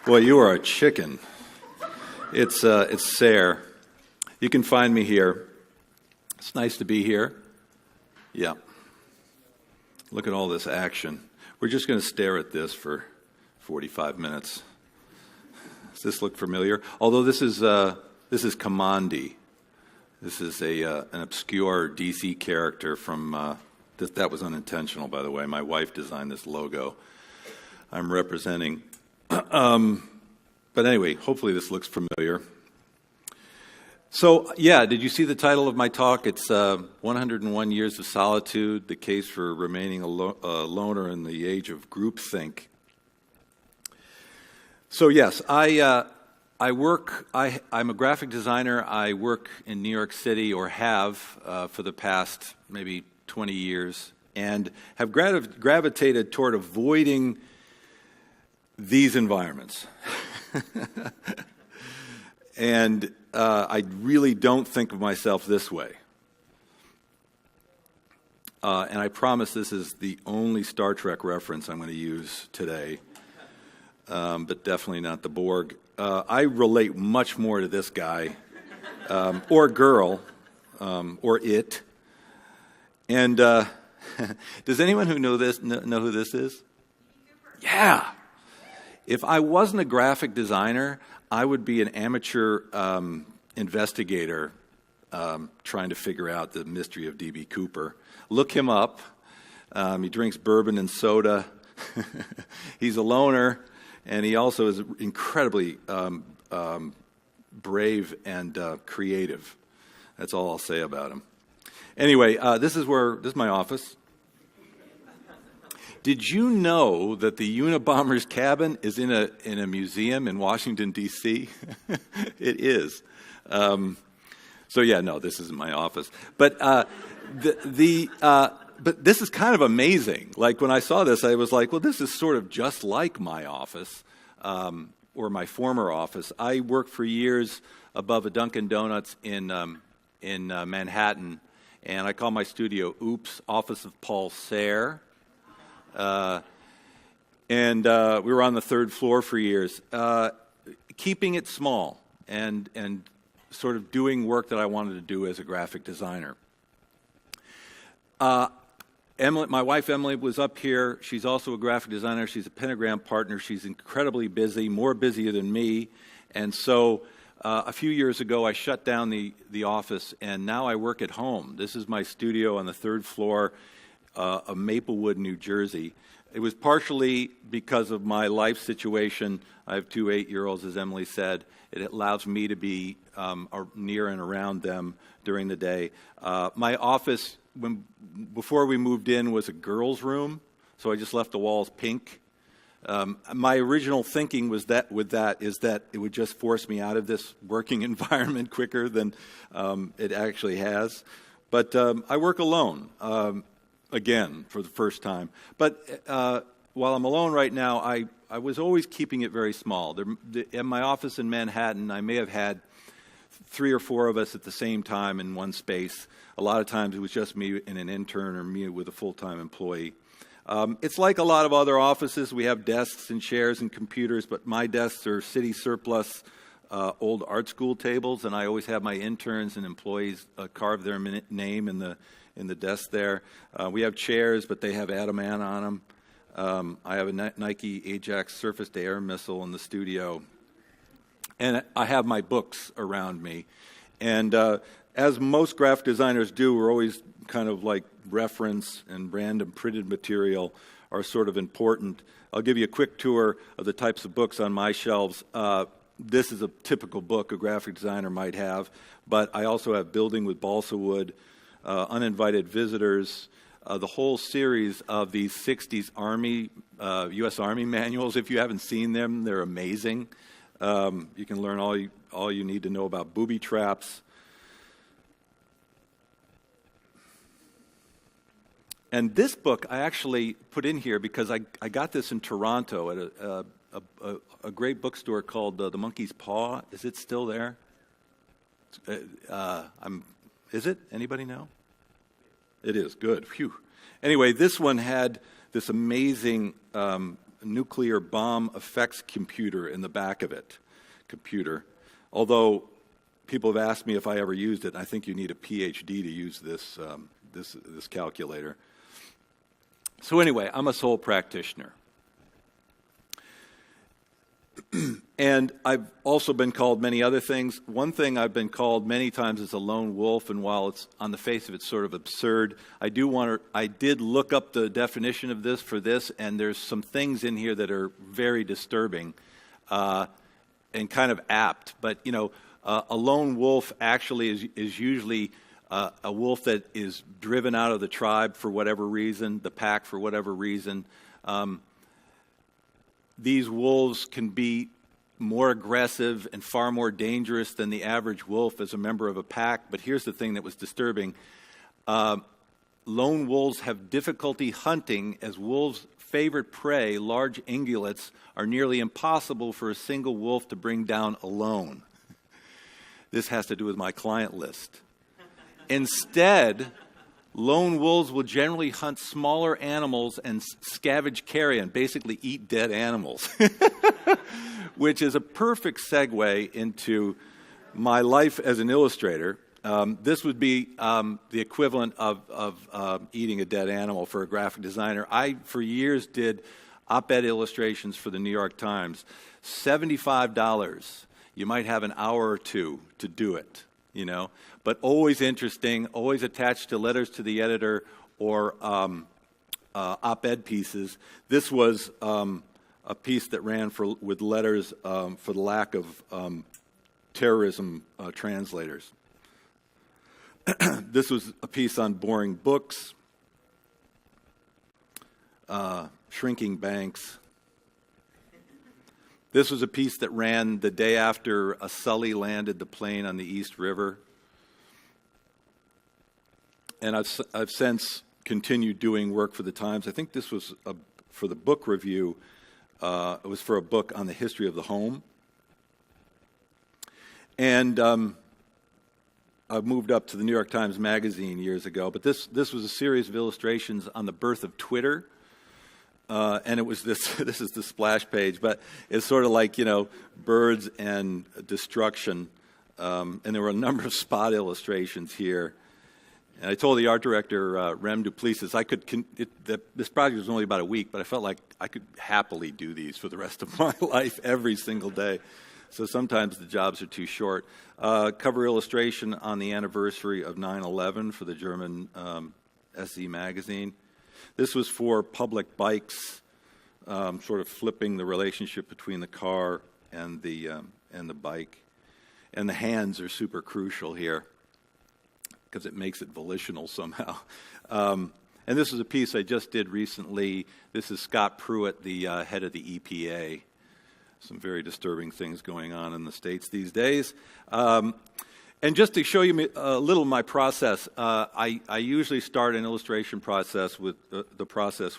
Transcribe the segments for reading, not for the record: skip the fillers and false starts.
Boy, you are a chicken. It's Sahre. You can find me here. It's nice to be here. Yeah. Look at all this action. We're just going to stare at this for 45 minutes. Does this look familiar? Although this is Commandi. This is an obscure DC character from. That was unintentional, by the way. My wife designed this logo. I'm representing. But anyway, hopefully this looks familiar. So, yeah, did you see the title of my talk? It's 101 Years of Solitude, the case for remaining a loner in the age of groupthink. So, yes, I'm a graphic designer. I work in New York City, or have for the past maybe 20 years, and have gravitated toward avoiding these environments. And I really don't think of myself this way. And I promise this is the only Star Trek reference I'm going to use today, but definitely not the Borg. I relate much more to this guy, or girl, or it. And does anyone who know who this is? Yeah. If I wasn't a graphic designer, I would be an amateur investigator trying to figure out the mystery of D.B. Cooper. Look him up. He drinks bourbon and soda. He's a loner, and he also is incredibly brave and creative. That's all I'll say about him. Anyway, this is my office. Did you know that the Unabomber's cabin is in a museum in Washington, D.C.? It is. So yeah, no, this isn't my office. But but this is kind of amazing. Like when I saw this, I was like, well, this is sort of just like my office, or my former office. I worked for years above a Dunkin' Donuts in Manhattan, and I call my studio O.O.P.S, Office of Paul Sahre. And we were on the third floor for years, keeping it small and sort of doing work that I wanted to do as a graphic designer. Emily, my wife Emily, was up here. She's also a graphic designer. She's a Pentagram partner. She's incredibly busy, more busier than me. And so a few years ago, I shut down the office, and now I work at home. This is my studio on the third floor of Maplewood, New Jersey. It was partially because of my life situation. I have two 8-year-olds, as Emily said. It allows me to be near and around them during the day. My office, before we moved in, was a girls' room, so I just left the walls pink. My original thinking was that it would just force me out of this working environment quicker than it actually has. But I work alone. Again, for the first time. But while I'm alone right now, I was always keeping it very small. In my office in Manhattan, I may have had 3 or 4 of us at the same time in one space. A lot of times it was just me and an intern, or me with a full-time employee. It's like a lot of other offices. We have desks and chairs and computers, but my desks are city surplus old art school tables, and I always have my interns and employees carve their name in the desk there. We have chairs, but they have Adaman on them. I have a Nike Ajax surface-to-air missile in the studio. And I have my books around me. And as most graphic designers do, we're always kind of like reference and random printed material are sort of important. I'll give you a quick tour of the types of books on my shelves. This is a typical book a graphic designer might have, but I also have Building with Balsa Wood, Uninvited Visitors, the whole series of these 60s Army, U.S. Army manuals. If you haven't seen them, they're amazing. You can learn all you need to know about booby traps. And this book I actually put in here because I got this in Toronto at a great bookstore called The Monkey's Paw. Is it still there? Is it? Anybody know? It is. Good. Phew. Anyway, this one had this amazing nuclear bomb effects computer in the back of it. Although people have asked me if I ever used it, and I think you need a PhD to use this calculator. So anyway, I'm a sole practitioner. And I've also been called many other things. One thing I've been called many times is a lone wolf, and while it's on the face of it sort of absurd, I did look up the definition of this for this, and there's some things in here that are very disturbing and kind of apt. But, a lone wolf actually is usually a wolf that is driven out of the tribe for whatever reason, the pack for whatever reason. These wolves can be more aggressive and far more dangerous than the average wolf as a member of a pack. But here's the thing that was disturbing. Lone wolves have difficulty hunting, as wolves' favorite prey, large ungulates, are nearly impossible for a single wolf to bring down alone. This has to do with my client list. Instead, lone wolves will generally hunt smaller animals and scavenge carrion, basically eat dead animals, which is a perfect segue into my life as an illustrator. This would be the equivalent of eating a dead animal for a graphic designer. I, for years, did op-ed illustrations for the New York Times. $75. You might have an hour or two to do it, but always interesting, always attached to letters to the editor or op-ed pieces. This was a piece that ran with letters for the lack of terrorism translators. This was a piece on boring books, shrinking banks. This was a piece that ran the day after a Sully landed the plane on the East River. And I've since continued doing work for the Times. I think this was for the book review. It was for a book on the history of the home. And I moved up to the New York Times Magazine years ago. But this was a series of illustrations on the birth of Twitter. And it was this is the splash page, but it's sort of like, birds and destruction. And there were a number of spot illustrations here. And I told the art director, Rem Duplessis, this project was only about a week, but I felt like I could happily do these for the rest of my life every single day. So sometimes the jobs are too short. Cover illustration on the anniversary of 9/11 for the German SE magazine. This was for public bikes, sort of flipping the relationship between the car and the bike. And the hands are super crucial here because it makes it volitional somehow. And this is a piece I just did recently. This is Scott Pruitt, the head of the EPA. Some very disturbing things going on in the States these days. And just to show you a little of my process, I usually start an illustration process with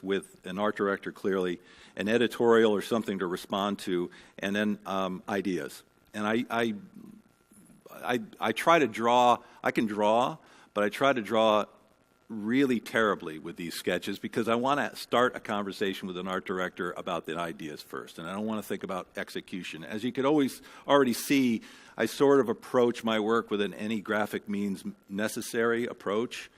with an art director, clearly, an editorial or something to respond to, and then ideas. And I try to draw. I can draw, but I try to draw really terribly with these sketches because I want to start a conversation with an art director about the ideas first, and I don't want to think about execution. As you could already see, I sort of approach my work with an any graphic means necessary approach,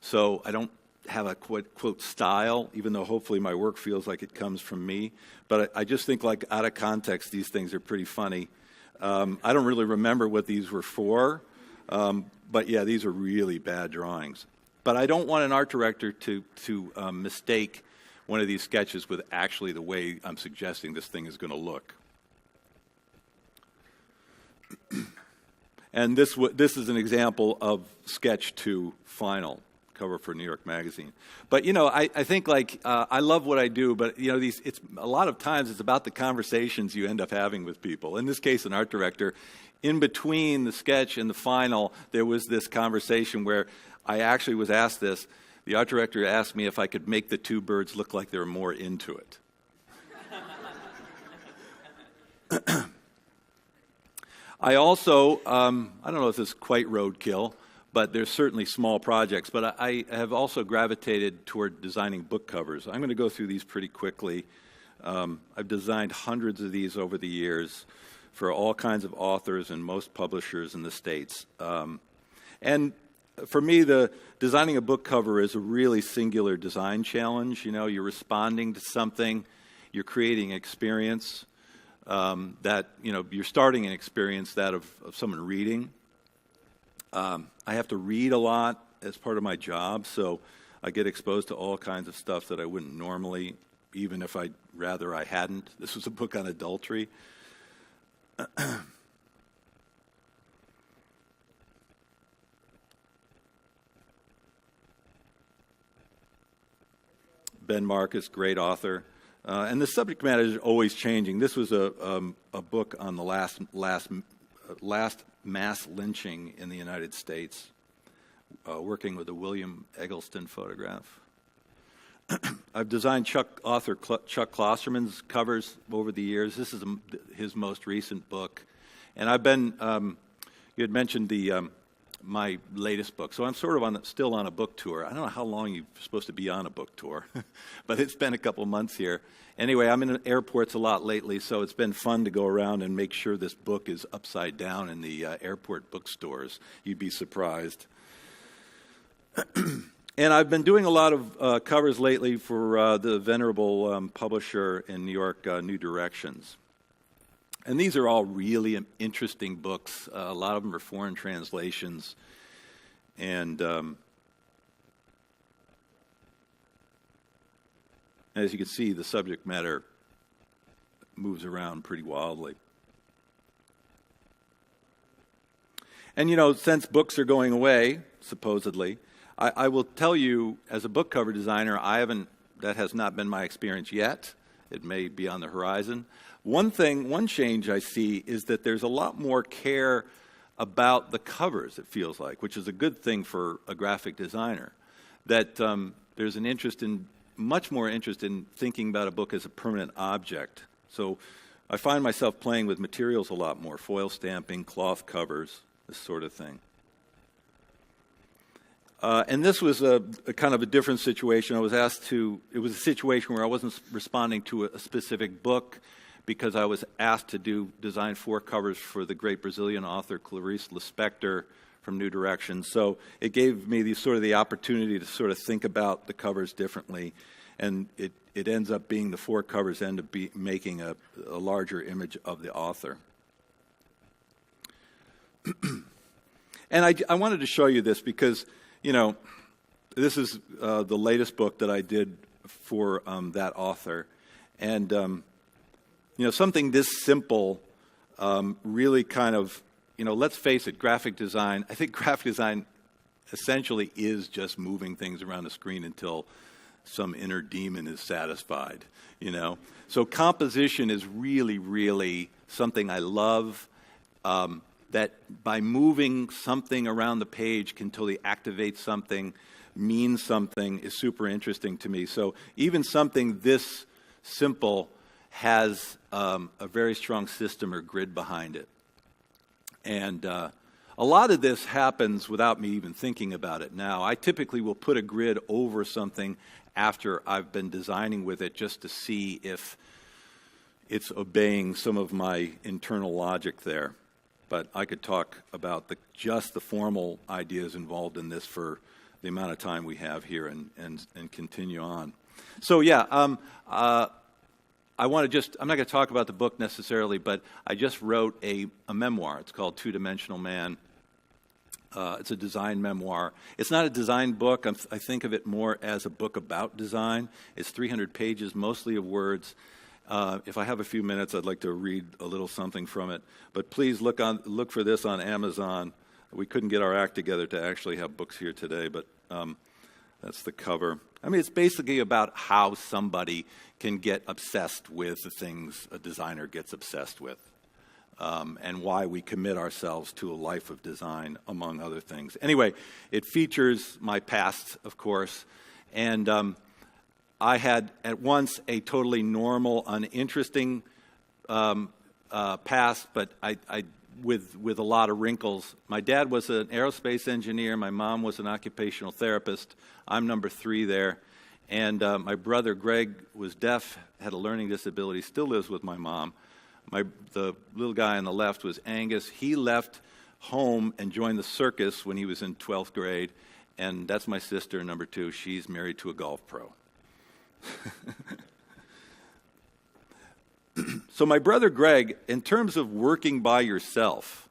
So I don't have a quote style, even though hopefully my work feels like it comes from me. But I just think like out of context, these things are pretty funny. I don't really remember what these were for. But yeah, these are really bad drawings. But I don't want an art director to mistake one of these sketches with actually the way I'm suggesting this thing is going to look. And this is an example of sketch to final, cover for New York Magazine. But I think I love what I do, but it's a lot of times it's about the conversations you end up having with people. In this case, an art director. In between the sketch and the final, there was this conversation where I actually was asked this. The art director asked me if I could make the two birds look like they were more into it. I also, I don't know if this is quite roadkill, but there's certainly small projects. But I have also gravitated toward designing book covers. I'm going to go through these pretty quickly. I've designed hundreds of these over the years for all kinds of authors and most publishers in the States. And for me, designing a book cover is a really singular design challenge. You know, you're responding to something, you're creating experience that, you know, you're starting an experience that of someone reading. I have to read a lot as part of my job, so I get exposed to all kinds of stuff that I wouldn't normally, even if I'd rather I hadn't. This was a book on adultery. Ben Marcus, great author. And the subject matter is always changing. This was a book on the last mass lynching in the United States, working with a William Eggleston photograph. I've designed Chuck Klosterman's covers over the years. This is his most recent book. And I've been, you had mentioned my latest book. So I'm sort of still on a book tour. I don't know how long you're supposed to be on a book tour, but it's been a couple months here. Anyway, I'm in airports a lot lately, so it's been fun to go around and make sure this book is upside down in the airport bookstores. You'd be surprised. And I've been doing a lot of covers lately for the venerable publisher in New York, New Directions. And these are all really interesting books. A lot of them are foreign translations. And as you can see, the subject matter moves around pretty wildly. And, you know, since books are going away, supposedly, I will tell you, as a book cover designer, that has not been my experience yet. It may be on the horizon. One change I see is that there's a lot more care about the covers, it feels like, which is a good thing for a graphic designer. That there's much more interest in thinking about a book as a permanent object. So I find myself playing with materials a lot more, foil stamping, cloth covers, this sort of thing. And this was a kind of a different situation. It was a situation where I wasn't responding to a specific book because I was asked to design 4 covers for the great Brazilian author Clarice Lispector from New Directions. So it gave me the opportunity to sort of think about the covers differently. And it ends up being the 4 covers end up making a larger image of the author. And I wanted to show you this because, you know, this is the latest book that I did for that author. And, you know, something this simple really kind of, you know, let's face it, graphic design, I think graphic design essentially is just moving things around the screen until some inner demon is satisfied, you know. So composition is really, really something I love. That by moving something around the page can totally activate something, mean something, is super interesting to me. So even something this simple has a very strong system or grid behind it. And a lot of this happens without me even thinking about it now. I typically will put a grid over something after I've been designing with it just to see if it's obeying some of my internal logic there. But I could talk about just the formal ideas involved in this for the amount of time we have here and continue on. So yeah, I'm not going to talk about the book necessarily, but I just wrote a memoir. It's called Two-Dimensional Man. It's a design memoir. It's not a design book. I think of it more as a book about design. It's 300 pages, mostly of words. If I have a few minutes, I'd like to read a little something from it. But please look for this on Amazon. We couldn't get our act together to actually have books here today, but that's the cover. I mean, it's basically about how somebody can get obsessed with the things a designer gets obsessed with, and why we commit ourselves to a life of design, among other things. Anyway, it features my past, of course, and I had at once a totally normal, uninteresting past, but I with a lot of wrinkles. My dad was an aerospace engineer. My mom was an occupational therapist. I'm number 3 there. And my brother Greg was deaf, had a learning disability, still lives with my mom. The little guy on the left was Angus. He left home and joined the circus when he was in 12th grade. And that's my sister, number 2. She's married to a golf pro. So my brother Greg, in terms of working by yourself,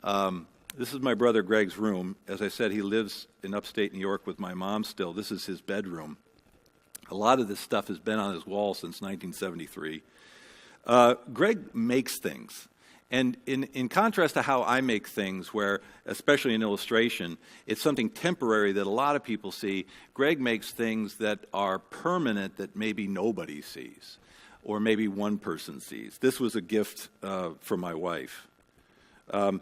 this is my brother Greg's room. As I said, he lives in upstate New York with my mom still. This is his bedroom. A lot of this stuff has been on his wall since 1973. Greg makes things. And in contrast to how I make things, where, especially in illustration, it's something temporary that a lot of people see, Greg makes things that are permanent that maybe nobody sees, or maybe one person sees. This was a gift from my wife. When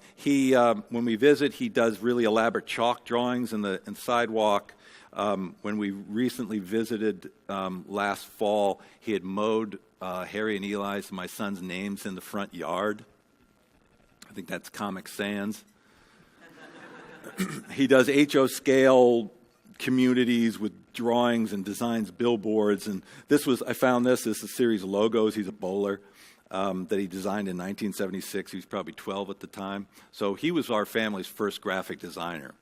we visit, he does really elaborate chalk drawings in the sidewalk. When we recently visited last fall, he had mowed Harry and Eli's, my son's names, in the front yard. I think that's Comic Sans. He does HO scale communities with drawings and designs billboards. And I found this is a series of logos. He's a bowler that he designed in 1976. He was probably 12 at the time. So he was our family's first graphic designer.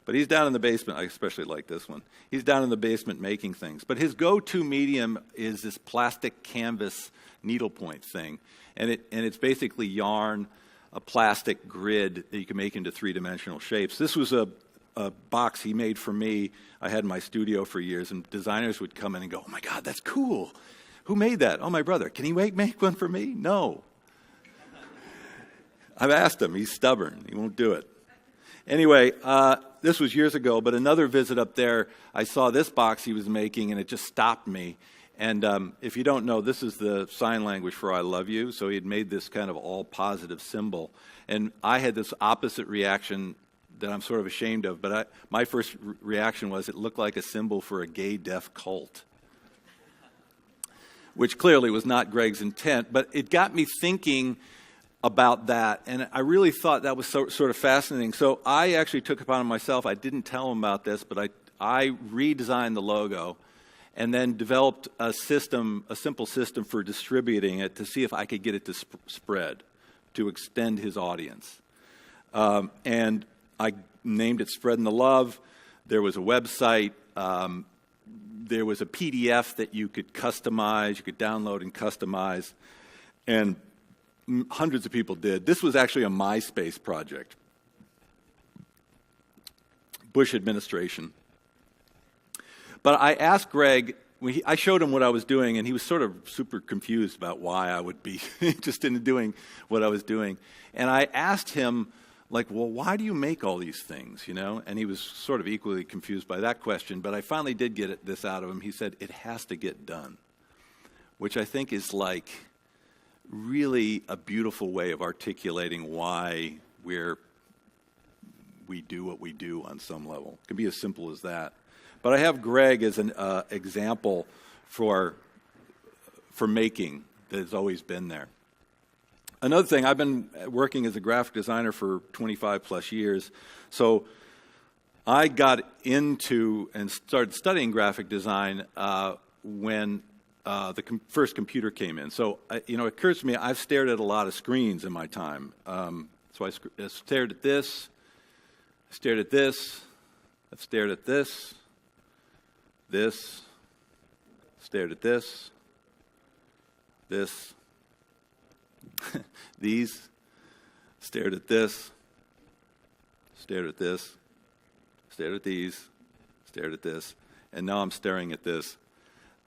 But he's down in the basement. I especially like this one. He's down in the basement making things. But his go-to medium is this plastic canvas needlepoint thing. And it's basically yarn, a plastic grid that you can make into 3-dimensional shapes. This was a box he made for me. I had in my studio for years, and designers would come in and go, "Oh my God, that's cool. Who made that?" "Oh, my brother." "Can he make one for me?" "No." I've asked him. He's stubborn. He won't do it. Anyway, this was years ago, but another visit up there, I saw this box he was making, and it just stopped me. And if you don't know, this is the sign language for "I love you." So he had made this kind of all positive symbol. And I had this opposite reaction that I'm sort of ashamed of, but my first reaction was it looked like a symbol for a gay deaf cult, which clearly was not Greg's intent. But it got me thinking about that, and I really thought that was sort of fascinating. So I actually took it upon myself. I didn't tell him about this, but I redesigned the logo and then developed a simple system for distributing it to see if I could get it to spread, to extend his audience. And I named it Spreading the Love. There was a website. There was a PDF that you could customize, you could download and customize. And hundreds of people did. This was actually a MySpace project. Bush administration. But I asked Greg, I showed him what I was doing, and he was sort of super confused about why I would be interested in doing what I was doing. And I asked him, well, why do you make all these things, And he was sort of equally confused by that question, but I finally did get this out of him. He said, "It has to get done," which I think is really a beautiful way of articulating why we do what we do on some level. It can be as simple as that. But I have Greg as an example for making that has always been there. Another thing, I've been working as a graphic designer for 25 plus years, so I got into and started studying graphic design when the first computer came in. So, it occurs to me, I've stared at a lot of screens in my time. So I stared at this, I stared at this, I've stared at this, stared at this, these, stared at this, stared at this, stared at these, stared at this, and now I'm staring at this.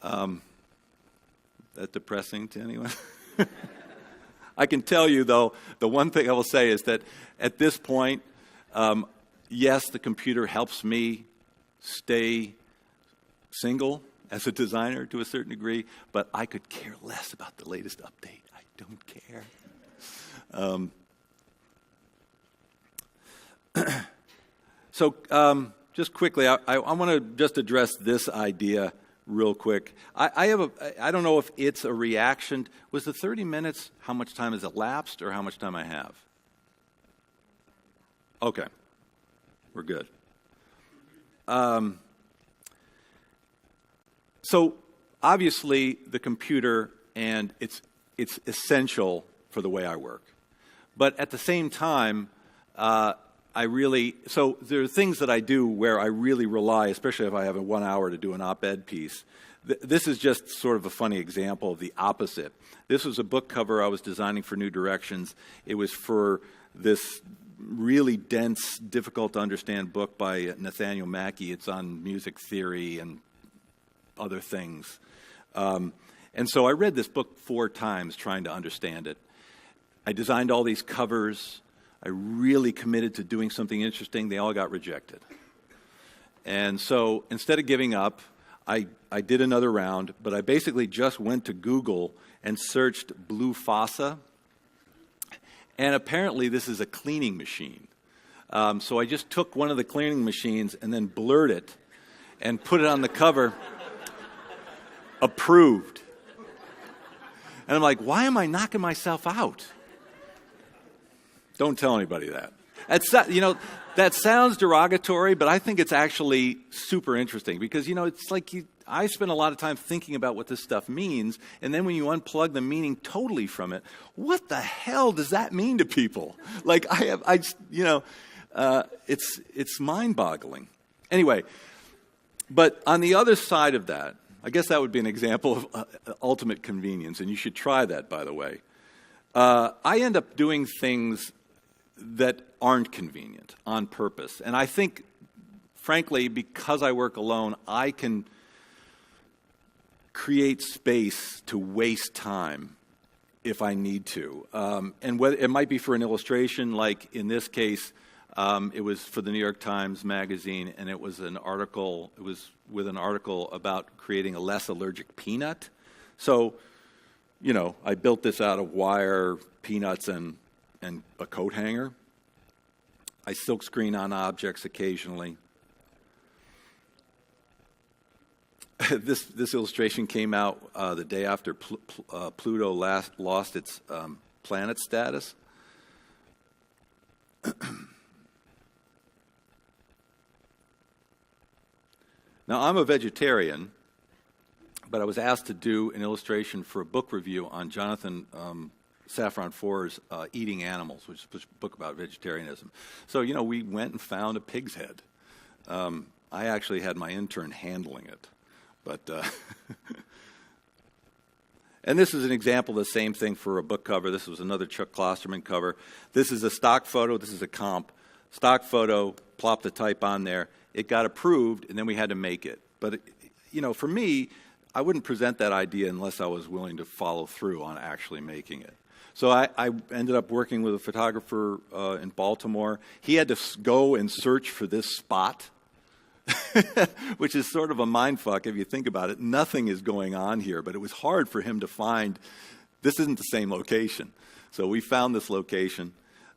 That depressing to anyone? I can tell you, though, the one thing I will say is that at this point, yes, the computer helps me stay single as a designer to a certain degree, but I could care less about the latest update. I don't care. So just quickly, I want to just address this idea real quick. I don't know if it's a reaction. Was the 30 minutes how much time has elapsed or how much time I have? Okay, we're good. So obviously the computer, and it's essential for the way I work. But at the same time, so there are things that I do where I really rely, especially if I have 1 hour to do an op-ed piece. This is just sort of a funny example of the opposite. This was a book cover I was designing for New Directions. It was for this really dense, difficult to understand book by Nathaniel Mackey. It's on music theory and other things. And so I read this book 4 times trying to understand it. I designed all these covers. I really committed to doing something interesting. They all got rejected. And so instead of giving up, I did another round, but I basically just went to Google and searched blue fossa. And apparently this is a cleaning machine. So I just took one of the cleaning machines and then blurred it and put it on the cover, approved. And I'm like, why am I knocking myself out? Don't tell anybody that. That sounds derogatory, but I think it's actually super interesting because, it's like I spend a lot of time thinking about what this stuff means, and then when you unplug the meaning totally from it, what the hell does that mean to people? Like it's mind-boggling. Anyway, but on the other side of that, I guess that would be an example of ultimate convenience, and you should try that, by the way. I end up doing things that aren't convenient on purpose. And I think, frankly, because I work alone, I can create space to waste time if I need to. And whether it might be for an illustration, like in this case, it was for the New York Times Magazine, and it was an article. It was with an article about creating a less allergic peanut. So, I built this out of wire, peanuts, and a coat hanger. I silkscreen on objects occasionally. This illustration came out the day after Pluto lost its planet status. Now, I'm a vegetarian, but I was asked to do an illustration for a book review on Jonathan Safran Foer's Eating Animals, which is a book about vegetarianism. So, we went and found a pig's head. I actually had my intern handling it. But and this is an example of the same thing for a book cover. This was another Chuck Klosterman cover. This is a stock photo. This is a comp. Stock photo, plop the type on there. It got approved, and then we had to make it. But, for me, I wouldn't present that idea unless I was willing to follow through on actually making it. So I ended up working with a photographer in Baltimore. He had to go and search for this spot, which is sort of a mindfuck if you think about it. Nothing is going on here, but it was hard for him to find, this isn't the same location. So we found this location.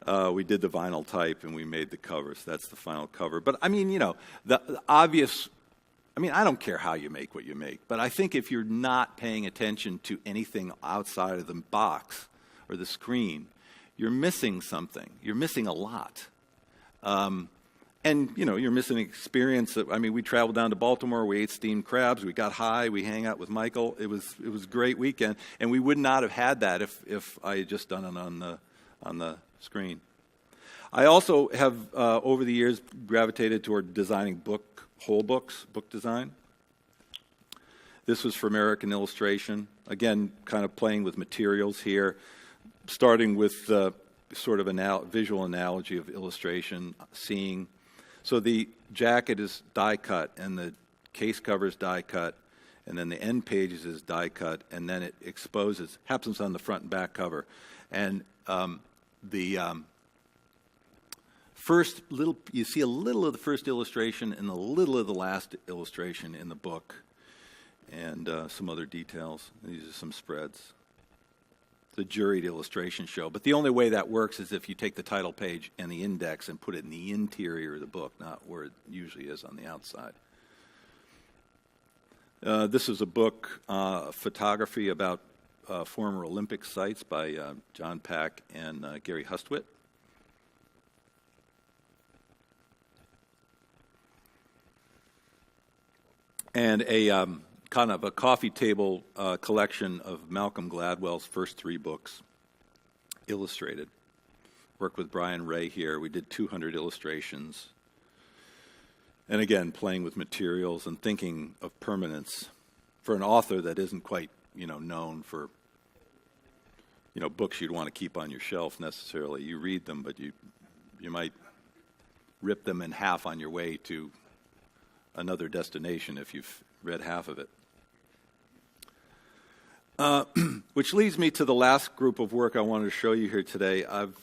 We did the vinyl type, and we made the covers. That's the final cover. But, the obvious, I don't care how you make what you make, but I think if you're not paying attention to anything outside of the box or the screen, you're missing something. You're missing a lot. And, you're missing experience. We traveled down to Baltimore. We ate steamed crabs. We got high. We hang out with Michael. It was a great weekend. And we would not have had that if I had just done it on the screen. I also have, over the years, gravitated toward designing whole books, book design. This was for American Illustration. Again, kind of playing with materials here, starting with sort of visual analogy of illustration, seeing. So the jacket is die cut, and the case cover is die cut, and then the end pages is die cut, and then it exposes, happens on the front and back cover. And the first little, you see a little of the first illustration and a little of the last illustration in the book, and some other details. These are some spreads. The juried illustration show. But the only way that works is if you take the title page and the index and put it in the interior of the book, not where it usually is on the outside. This is a book, photography about former Olympic sites by John Pack and Gary Hustwit. and a kind of a coffee table collection of Malcolm Gladwell's first 3 books, illustrated. Worked with Brian Ray here. We did 200 illustrations. And again, playing with materials and thinking of permanence for an author that isn't quite, known for, books you'd want to keep on your shelf necessarily. You read them, but you might rip them in half on your way to another destination if you've read half of it. Which leads me to the last group of work I wanted to show you here today. I've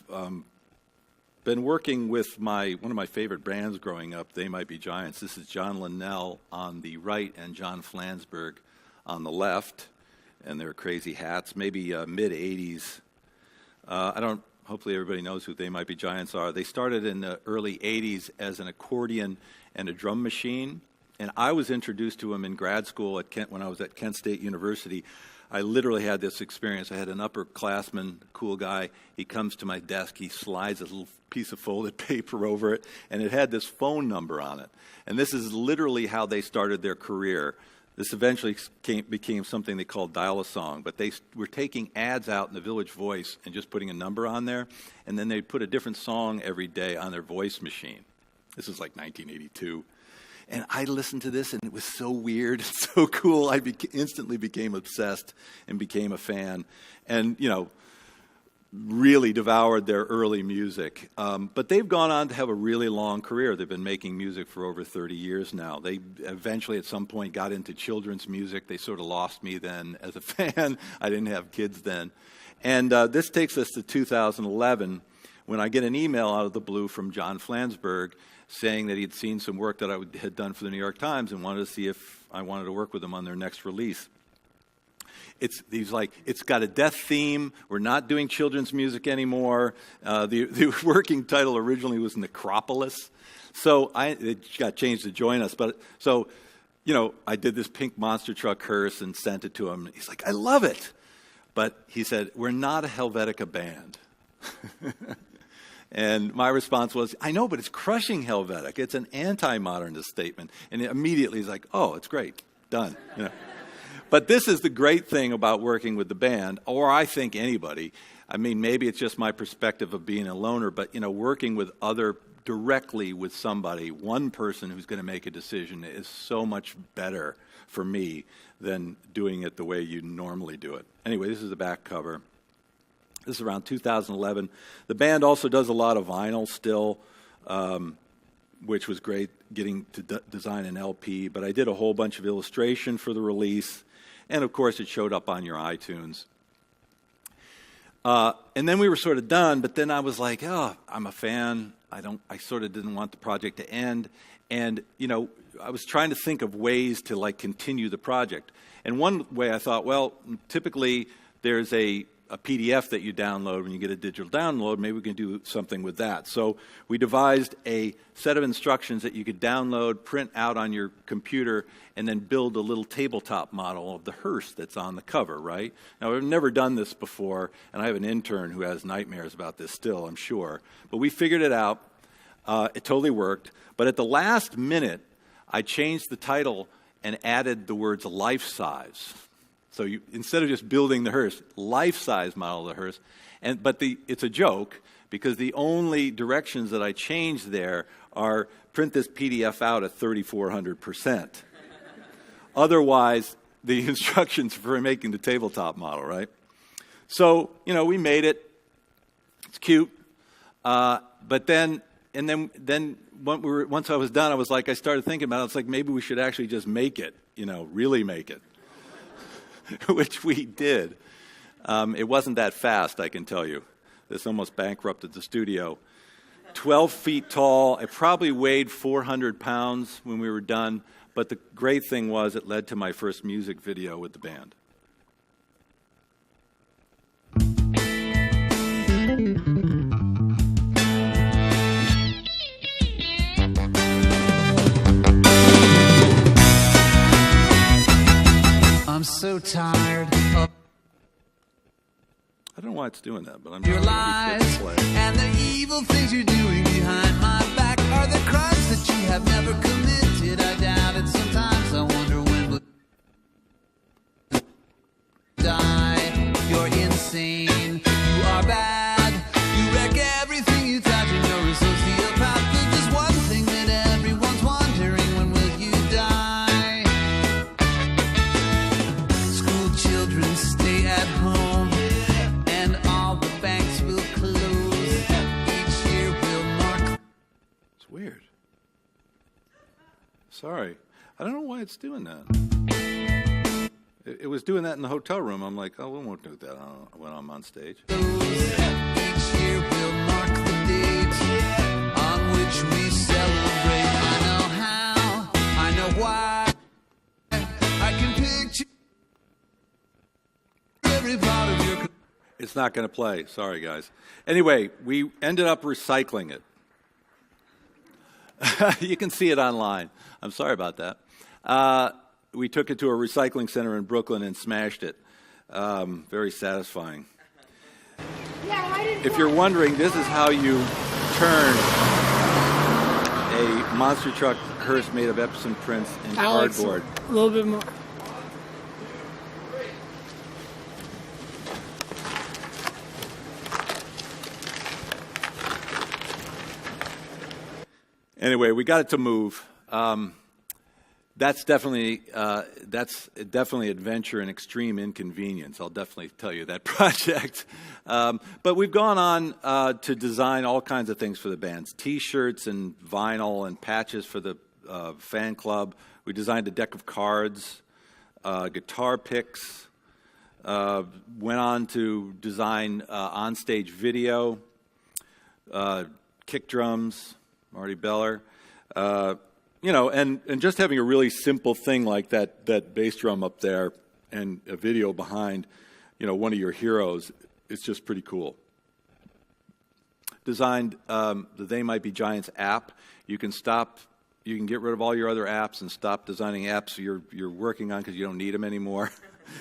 been working with one of my favorite bands growing up, They Might Be Giants. This is John Linnell on the right and John Flansburgh on the left, and their crazy hats, maybe mid-'80s. Hopefully everybody knows who They Might Be Giants are. They started in the early '80s as an accordion and a drum machine, and I was introduced to them in grad school at Kent when I was at Kent State University. I literally had this experience. I had an upperclassman, cool guy. He comes to my desk. He slides a little piece of folded paper over it, and it had this phone number on it. And this is literally how they started their career. This eventually became something they called Dial-A-Song, but they were taking ads out in the Village Voice and just putting a number on there, and then they'd put a different song every day on their voice machine. This was like 1982. And I listened to this, and it was so weird and so cool. I instantly became obsessed and became a fan and, really devoured their early music. But they've gone on to have a really long career. They've been making music for over 30 years now. They eventually, at some point, got into children's music. They sort of lost me then as a fan. I didn't have kids then. And this takes us to 2011, when I get an email out of the blue from John Flansburgh saying that he'd seen some work that I had done for the New York Times and wanted to see if I wanted to work with him on their next release. He's like, it's got a death theme. We're not doing children's music anymore. The working title originally was Necropolis. So it got changed to Join Us. But so, I did this pink monster truck hearse and sent it to him. He's like, I love it. But he said, we're not a Helvetica band. And my response was, I know, but it's crushing Helvetica. It's an anti-modernist statement. And immediately he's like, oh, it's great. Done. But this is the great thing about working with the band, or I think anybody. I mean, maybe it's just my perspective of being a loner, but, working with directly with somebody, one person who's going to make a decision is so much better for me than doing it the way you normally do it. Anyway, this is the back cover. This is around 2011. The band also does a lot of vinyl still, which was great getting to design an LP. But I did a whole bunch of illustration for the release. And, of course, it showed up on your iTunes. And then we were sort of done. But then I was like, oh, I'm a fan. I sort of didn't want the project to end. And, I was trying to think of ways to, continue the project. And one way I thought, well, typically there's a PDF that you download when you get a digital download. Maybe we can do something with that. So we devised a set of instructions that you could download, print out on your computer, and then build a little tabletop model of the hearse that's on the cover, right? Now, I've never done this before, and I have an intern who has nightmares about this still, I'm sure. But we figured it out. It totally worked. But at the last minute, I changed the title and added the words life size. So instead of just building the hearse, life-size model of the hearse, but it's a joke because the only directions that I changed there are print this PDF out at 3,400%. Otherwise, the instructions for making the tabletop model, right? So, we made it. It's cute. But then once I was done, I started thinking about it. It's like maybe we should actually just make it, really make it. Which we did. It wasn't that fast, I can tell you. This almost bankrupted the studio. 12 feet tall. It probably weighed 400 pounds when we were done. But the great thing was it led to my first music video with the band. I'm so tired of I don't know why it's doing that, but I'm your lies and the evil things you're doing behind my back are the crimes that you have never committed. I doubt it sometimes. I wonder insane. You are bad. You wreck everything you touch, and you're a sociopath. There's just one thing that everyone's wondering: when will you die? School children stay at home, and all the banks will close. Each year will mark. It's weird. Sorry. I don't know why it's doing that. It was doing that in the hotel room. I'm like, oh, we won't do that when I'm on stage. Each year will mark the date on which we celebrate. I know how, I know why. I can picture every part of your... It's not going to play. Sorry, guys. Anyway, we ended up recycling it. You can see it online. I'm sorry about that. We took it to a recycling center in Brooklyn and smashed it. Very satisfying. If you're wondering, this is how you turn a monster truck hearse made of Epson prints in cardboard. A little bit more. Anyway, we got it to move. That's definitely adventure and extreme inconvenience. I'll definitely tell you that project. But we've gone on to design all kinds of things for the bands: T-shirts and vinyl and patches for the fan club. We designed a deck of cards, guitar picks. Went on to design onstage video, kick drums. Marty Beller, and just having a really simple thing like that bass drum up there and a video behind, one of your heroes, it's just pretty cool. Designed the They Might Be Giants app. You can get rid of all your other apps and stop designing apps you're working on because you don't need them anymore.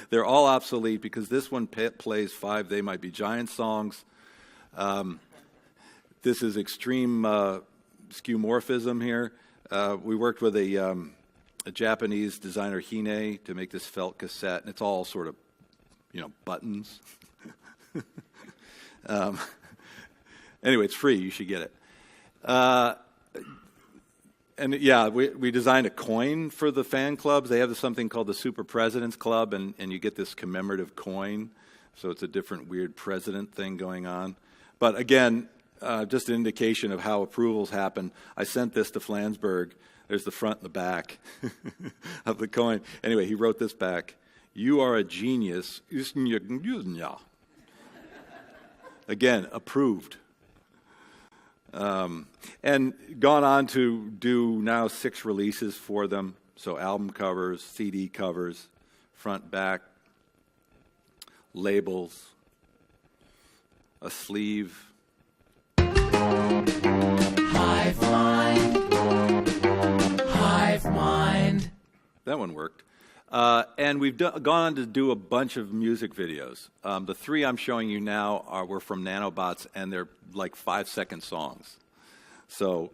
They're all obsolete because this one plays 5 They Might Be Giants songs. This is extreme skeuomorphism here. We worked with a Japanese designer, Hine, to make this felt cassette, and it's all sort of, buttons. Anyway, it's free. You should get it. And yeah, we designed a coin for the fan clubs. They have something called the Super Presidents Club, and you get this commemorative coin. So it's a different weird president thing going on. But again, just an indication of how approvals happen. I sent this to Flansburgh. There's the front and the back of the coin. Anyway, he wrote this back: "You are a genius." Again, approved. And gone on to do now 6 releases for them. So album covers, CD covers, front, back, labels, a sleeve. Hive mind. That one worked. And we've gone on to do a bunch of music videos. The 3 I'm showing you now were from Nanobots, and they're like 5-second songs. So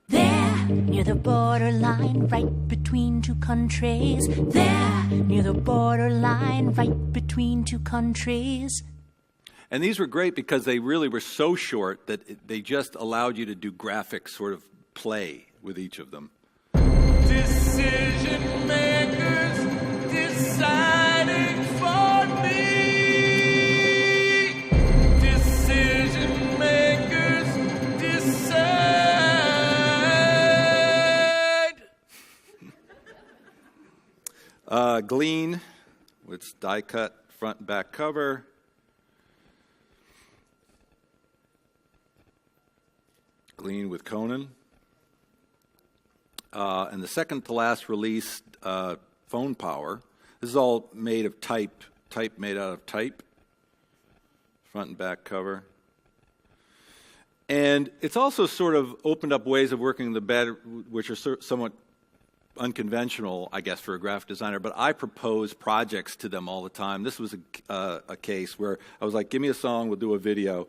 There, near the borderline, right between 2 countries. There, near the borderline, right between 2 countries. And these were great because they really were so short that they just allowed you to do graphic sort of play with each of them. Decision makers deciding for me. Decision makers decide. Glean, with die cut front and back cover. Glean with Conan. And the second to last release, Phone Power. This is all made of type made out of type. Front and back cover. And it's also sort of opened up ways of working the bed, which are somewhat unconventional, I guess, for a graphic designer. But I propose projects to them all the time. This was a case where I was like, give me a song, we'll do a video.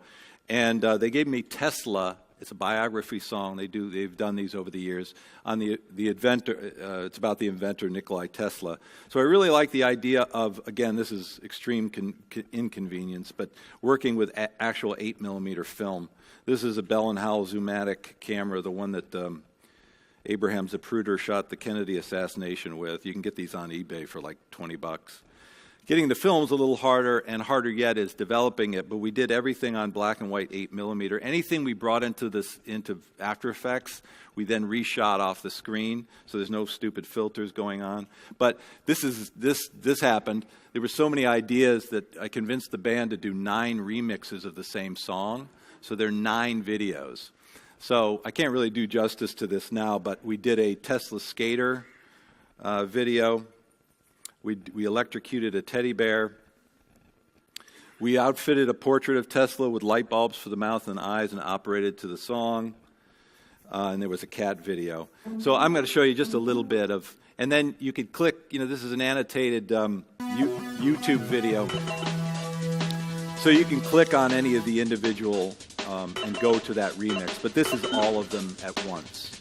And they gave me Tesla It's a biography song. They've done these over the years on the inventor. It's about the inventor Nikola Tesla. So I really like the idea of, again, this is extreme inconvenience, but working with actual 8mm film. This is a Bell & Howell Zoomatic camera, the one that Abraham Zapruder shot the Kennedy assassination with. You can get these on eBay for like $20. Getting the film's a little harder, and harder yet is developing it, but we did everything on black and white 8mm. Anything we brought into After Effects, we then reshot off the screen, so there's no stupid filters going on. But this happened. There were so many ideas that I convinced the band to do 9 remixes of the same song, so there are 9 videos. So I can't really do justice to this now, but we did a Tesla skater video. We electrocuted a teddy bear. We outfitted a portrait of Tesla with light bulbs for the mouth and eyes and operated to the song. And there was a cat video. So I'm going to show you just a little bit of, and then you could click, this is an annotated YouTube video. So you can click on any of the individual and go to that remix. But this is all of them at once.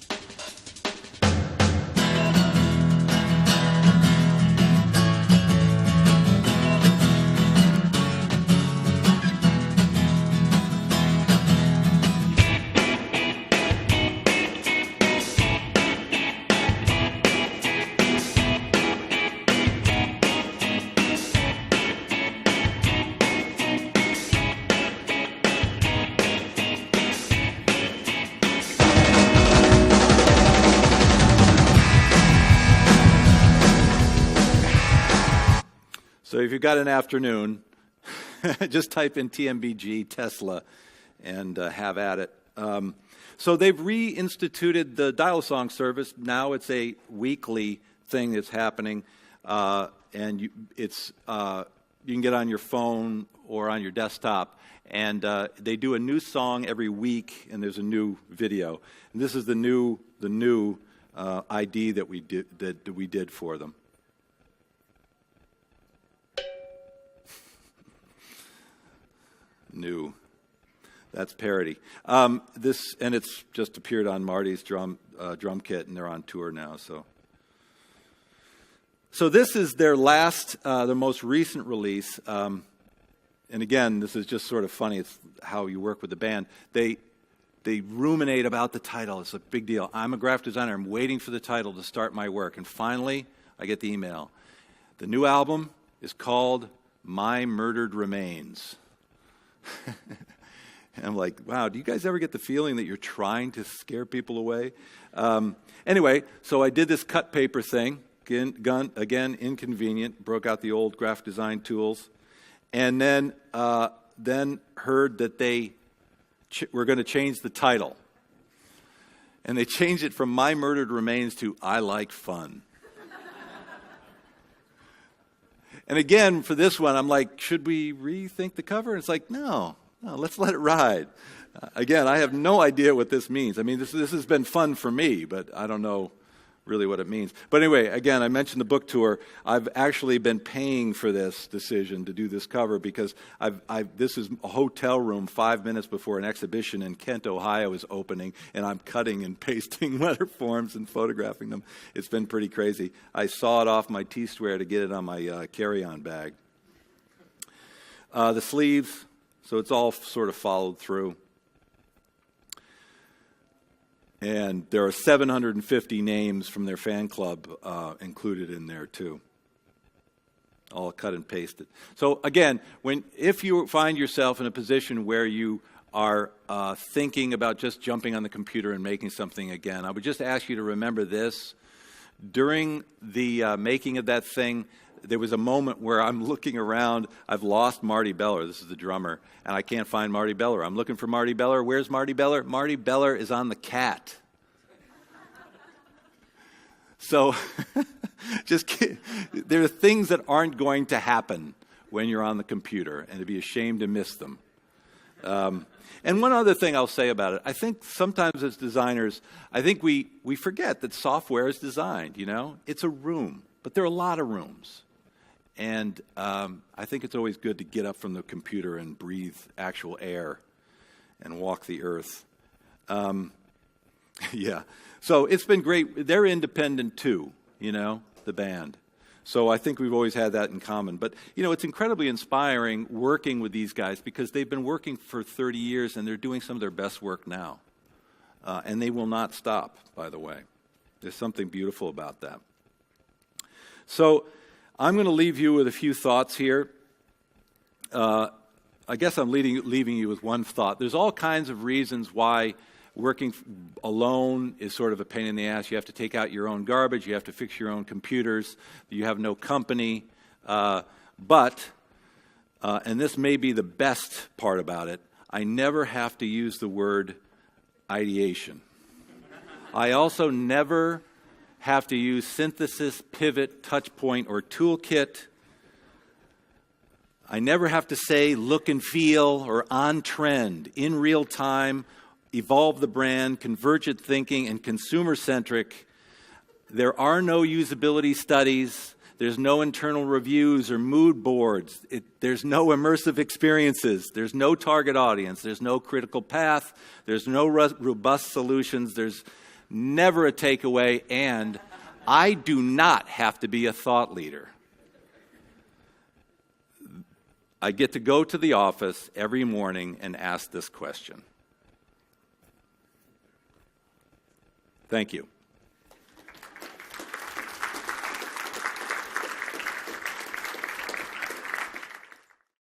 So if you've got an afternoon, just type in TMBG Tesla and have at it. So they've reinstituted the dial-a-song service. Now it's a weekly thing that's happening, and you can get on your phone or on your desktop, and they do a new song every week, and there's a new video. And this is the new ID that we did for them. New. That's parody. This, and it's just appeared on Marty's drum kit, and they're on tour now. So this is their their most recent release. And again, this is just sort of funny. It's how you work with the band. They ruminate about the title. It's a big deal. I'm a graphic designer. I'm waiting for the title to start my work, and finally, I get the email. The new album is called My Murdered Remains. And I'm like, wow, do you guys ever get the feeling that you're trying to scare people away? Anyway, so I did this cut paper thing. Again, inconvenient. Broke out the old graphic design tools. And then heard that they were going to change the title. And they changed it from My Murdered Remains to I Like Fun. And again, for this one, I'm like, should we rethink the cover? And it's like, no, let's let it ride. Again, I have no idea what this means. I mean, this has been fun for me, but I don't know really what it means. But anyway, again, I mentioned the book tour. I've actually been paying for this decision to do this cover because this is a hotel room 5 minutes before an exhibition in Kent, Ohio is opening, and I'm cutting and pasting letter forms and photographing them. It's been pretty crazy. I sawed off my T-square to get it on my carry-on bag. The sleeves, so it's all sort of followed through. And there are 750 names from their fan club included in there, too. All cut and pasted. So, again, if you find yourself in a position where you are thinking about just jumping on the computer and making something again, I would just ask you to remember this. During the making of that thing, there was a moment where I'm looking around. I've lost Marty Beller. This is the drummer. And I can't find Marty Beller. I'm looking for Marty Beller. Where's Marty Beller? Marty Beller is on the cat. So there are things that aren't going to happen when you're on the computer, and to be ashamed to miss them. And one other thing I'll say about it, I think sometimes as designers, I think we forget that software is designed, It's a room, but there are a lot of rooms. And I think it's always good to get up from the computer and breathe actual air and walk the earth. Yeah. So it's been great. They're independent too, the band. So I think we've always had that in common. But, it's incredibly inspiring working with these guys because they've been working for 30 years and they're doing some of their best work now. And they will not stop, by the way. There's something beautiful about that. So I'm going to leave you with a few thoughts here. I guess I'm leaving you with one thought. There's all kinds of reasons why working alone is sort of a pain in the ass. You have to take out your own garbage. You have to fix your own computers. You have no company. But, and this may be the best part about it, I never have to use the word ideation. I also never have to use synthesis, pivot, touch point, or toolkit. I never have to say look and feel or on trend, in real time, evolve the brand, convergent thinking, and consumer-centric. There are no usability studies. There's no internal reviews or mood boards. There's no immersive experiences. There's no target audience. There's no critical path. There's no robust solutions. There's never a takeaway. And I do not have to be a thought leader. I get to go to the office every morning and ask this question. Thank you.